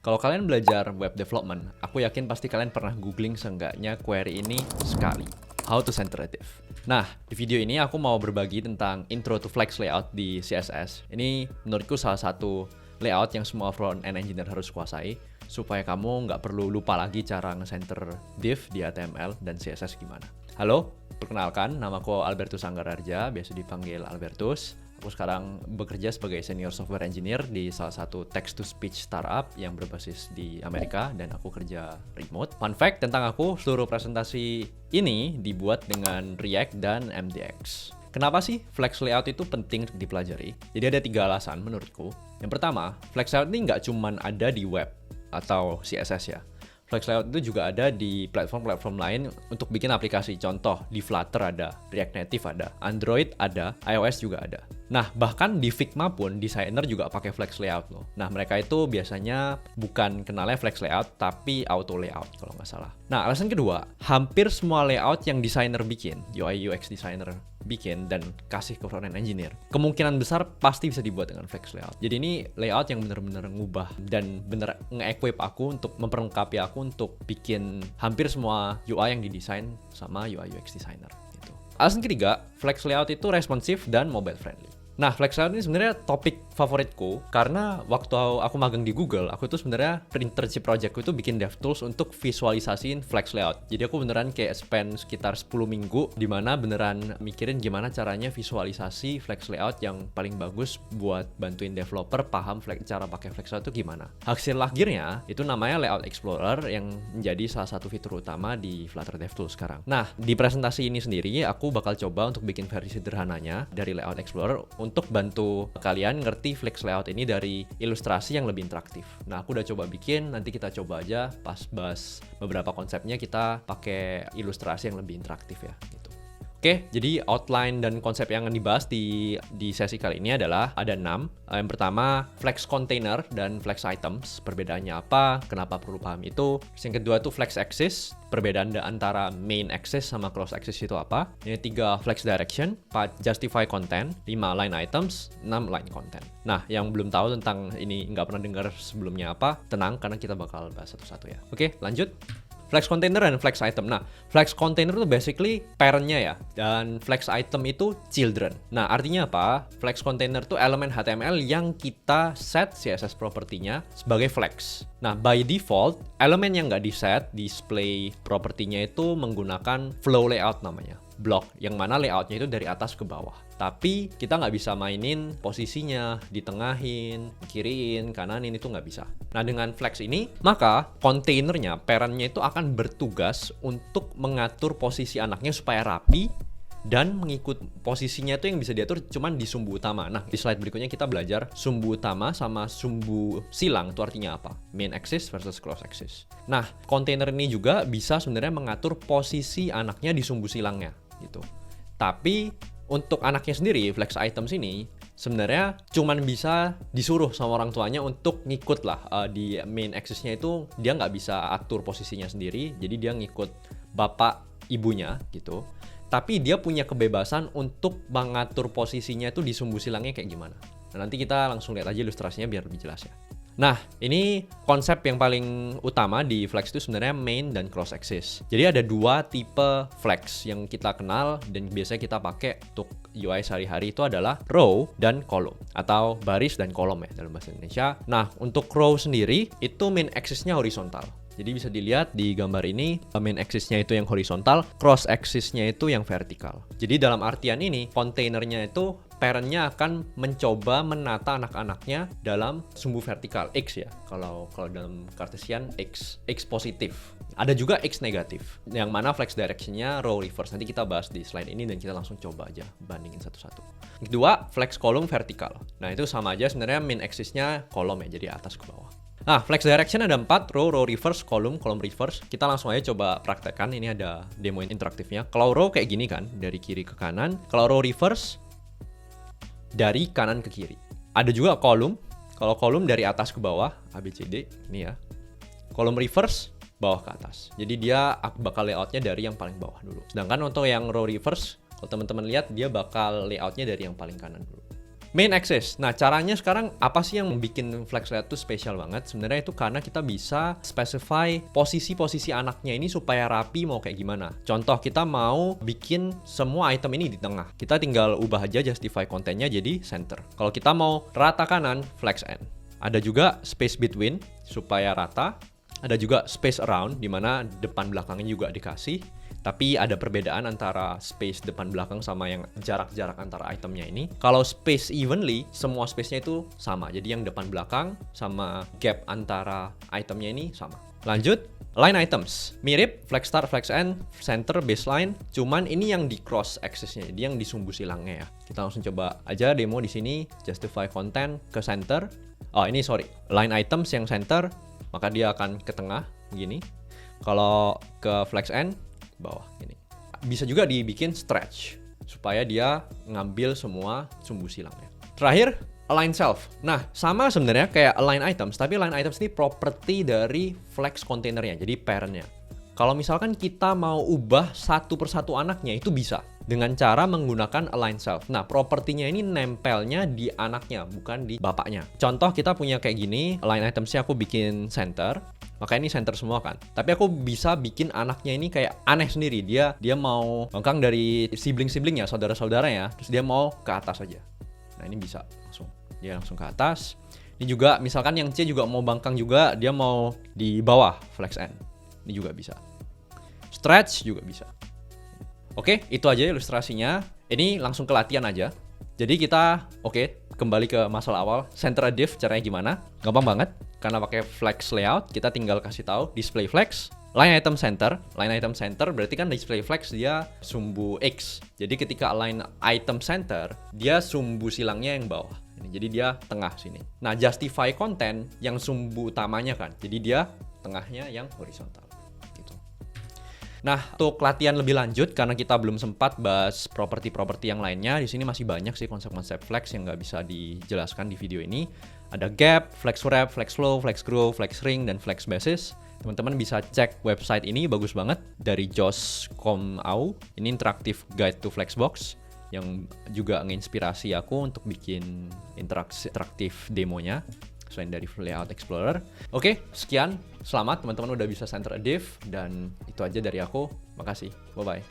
Kalau kalian belajar web development, aku yakin pasti kalian pernah googling seenggaknya query ini sekali. How to center div. Nah, di video ini aku mau berbagi tentang intro to Flex layout di CSS. Ini menurutku salah satu layout yang semua front-end engineer harus kuasai, supaya kamu nggak perlu lupa lagi cara nge-center div di HTML dan CSS gimana. Halo, perkenalkan, namaku Albertus Anggararja, biasa dipanggil Albertus. Aku sekarang bekerja sebagai senior software engineer di salah satu text-to-speech startup yang berbasis di Amerika dan aku kerja remote. Fun fact tentang aku, seluruh presentasi ini dibuat dengan React dan MDX. Kenapa sih Flex layout itu penting untuk dipelajari? Jadi ada 3 alasan menurutku. Yang pertama, Flex layout ini nggak cuma ada di web atau CSS ya. Flex layout itu juga ada di platform-platform lain untuk bikin aplikasi. Contoh, di Flutter ada, React Native ada, Android ada, iOS juga ada. Nah, bahkan di Figma pun desainer juga pakai Flex layout loh. Nah, mereka itu biasanya bukan kenalnya Flex layout, tapi auto layout kalau nggak salah. Nah, alasan kedua, hampir semua layout yang desainer bikin, UI UX designer bikin dan kasih ke front-end engineer, kemungkinan besar pasti bisa dibuat dengan Flex layout. Jadi ini layout yang benar-benar ngubah dan bener nge-equip aku untuk memperlengkapi aku untuk bikin hampir semua UI yang didesain sama UI UX designer gitu. Alasan ketiga, Flex layout itu responsif dan mobile friendly. Nah, Flex layout ini sebenarnya topik favoritku karena waktu aku magang di Google, aku tuh sebenarnya internship projectku itu bikin DevTools untuk visualisasiin Flex layout. Jadi aku beneran kayak spend sekitar 10 minggu di mana beneran mikirin gimana caranya visualisasi Flex layout yang paling bagus buat bantuin developer paham cara pakai Flex layout itu gimana. Hasil akhirnya itu namanya Layout Explorer yang menjadi salah satu fitur utama di Flutter DevTools sekarang. Nah, di presentasi ini sendiri aku bakal coba untuk bikin versi sederhananya dari Layout Explorer untuk bantu kalian ngerti Flex layout ini dari ilustrasi yang lebih interaktif. Nah, aku udah coba bikin, nanti kita coba aja pas bahas beberapa konsepnya kita pakai ilustrasi yang lebih interaktif ya gitu. Oke, jadi outline dan konsep yang akan dibahas di sesi kali ini adalah ada 6. Yang pertama, Flex Container dan Flex Items. Perbedaannya apa? Kenapa perlu paham itu? Yang kedua tuh Flex Axis. Perbedaan antara main axis sama cross axis itu apa? Yang ketiga, Flex Direction. 4, Justify Content. 5, Line Items. 6, Line Content. Nah, yang belum tahu tentang ini, nggak pernah dengar sebelumnya apa, tenang karena kita bakal bahas satu-satu ya. Oke, lanjut. Flex Container dan Flex Item. Nah, Flex Container itu basically parent-nya ya, dan Flex Item itu children. Nah, artinya apa? Flex Container itu elemen HTML yang kita set CSS property-nya sebagai flex. Nah, by default, elemen yang nggak di-set, display property-nya itu menggunakan flow layout namanya. Block, yang mana layoutnya itu dari atas ke bawah. Tapi kita nggak bisa mainin posisinya, ditengahin, kiriin, kananin, itu nggak bisa. Nah, dengan Flex ini, maka kontainernya, parent-nya itu akan bertugas untuk mengatur posisi anaknya supaya rapi dan mengikut posisinya itu yang bisa diatur cuman di sumbu utama. Nah, di slide berikutnya kita belajar sumbu utama sama sumbu silang itu artinya apa? Main axis versus cross axis. Nah, kontainer ini juga bisa sebenarnya mengatur posisi anaknya di sumbu silangnya gitu. Tapi untuk anaknya sendiri, Flex Items ini sebenarnya cuman bisa disuruh sama orang tuanya untuk ngikut lah di main axis-nya itu dia nggak bisa atur posisinya sendiri, jadi dia ngikut bapak ibunya gitu. Tapi dia punya kebebasan untuk mengatur posisinya itu di sumbu silangnya kayak gimana. Nah, nanti kita langsung lihat aja ilustrasinya biar lebih jelas ya. Nah, ini konsep yang paling utama di Flex itu sebenarnya main dan cross axis. Jadi ada 2 tipe Flex yang kita kenal dan biasanya kita pakai untuk UI sehari-hari itu adalah row dan column atau baris dan kolom ya dalam bahasa Indonesia. Nah, untuk row sendiri itu main axis-nya horizontal. Jadi bisa dilihat di gambar ini, main axis-nya itu yang horizontal, cross axis-nya itu yang vertikal. Jadi dalam artian ini, kontainernya itu parent-nya akan mencoba menata anak-anaknya dalam sumbu vertikal, X ya. Kalau dalam Cartesian, X positif. Ada juga X negatif, yang mana Flex Direction-nya row reverse. Nanti kita bahas di slide ini dan kita langsung coba aja bandingin satu-satu. Yang kedua, Flex Column vertikal. Nah, itu sama aja sebenarnya main axis-nya kolom ya, jadi atas ke bawah. Nah, Flex Direction ada 4, row reverse, column reverse. Kita langsung aja coba praktekkan, ini ada demo interaktifnya. Kalau row kayak gini kan, dari kiri ke kanan. Kalau row reverse, dari kanan ke kiri. Ada juga column. Kalau column dari atas ke bawah, ABCD, ini ya. Column reverse, bawah ke atas. Jadi dia bakal layoutnya dari yang paling bawah dulu. Sedangkan untuk yang row reverse, kalau teman-teman lihat, dia bakal layoutnya dari yang paling kanan dulu. Main axis. Nah, caranya sekarang apa sih yang bikin flex layout itu spesial banget? Sebenarnya itu karena kita bisa specify posisi-posisi anaknya ini supaya rapi mau kayak gimana. Contoh, kita mau bikin semua item ini di tengah. Kita tinggal ubah aja justify kontennya jadi center. Kalau kita mau rata kanan, flex end. Ada juga space between supaya rata. Ada juga space around, di mana depan belakangnya juga dikasih. Tapi ada perbedaan antara space depan belakang sama yang jarak-jarak antara itemnya ini. Kalau space evenly, semua space-nya itu sama. Jadi yang depan belakang sama gap antara itemnya ini sama. Lanjut, line items. Mirip, flex start, flex end, center, baseline. Cuman ini yang di cross axis-nya, jadi yang di sumbu silangnya ya. Kita langsung coba aja demo di sini. Justify content ke center. Oh ini sorry, line items yang center, maka dia akan ke tengah, begini. Kalau ke flex end, bawah ini. Bisa juga dibikin stretch supaya dia ngambil semua sumbu silangnya. Terakhir, align self. Nah, sama sebenarnya kayak align items, tapi align items ini property dari flex containernya, jadi parentnya. Kalau misalkan kita mau ubah satu persatu anaknya, itu bisa dengan cara menggunakan align self. Nah, propertinya ini nempelnya di anaknya, bukan di bapaknya. Contoh, kita punya kayak gini, align itemsnya aku bikin center, maka ini center semua kan. Tapi aku bisa bikin anaknya ini kayak aneh sendiri. Dia mau bangkang dari sibling-siblingnya, saudara-saudaranya, terus dia mau ke atas aja. Nah, ini bisa langsung. Dia langsung ke atas. Ini juga misalkan yang C juga mau bangkang juga, dia mau di bawah flex end. Ini juga bisa. Stretch juga bisa. Oke, itu aja ilustrasinya. Ini langsung ke latihan aja. Jadi kita, kembali ke masalah awal. Center a div caranya gimana? Gampang banget. Karena pakai flex layout, kita tinggal kasih tahu display flex, line item center. Line item center berarti kan display flex dia sumbu X. Jadi ketika line item center, dia sumbu silangnya yang bawah. Jadi dia tengah sini. Nah, justify content yang sumbu utamanya kan. Jadi dia tengahnya yang horizontal. Gitu. Nah, untuk latihan lebih lanjut karena kita belum sempat bahas properti-properti yang lainnya, di sini masih banyak sih konsep-konsep flex yang nggak bisa dijelaskan di video ini. Ada gap, flex wrap, flex flow, flex grow, flex ring, dan flex basis. Teman-teman bisa cek website ini, bagus banget, dari josh.com.au. Ini interactive guide to Flexbox yang juga menginspirasi aku untuk bikin interaktif demonya selain dari Layout Explorer. Oke, sekian. Selamat teman-teman udah bisa center a div, dan itu aja dari aku. Makasih. Bye-bye.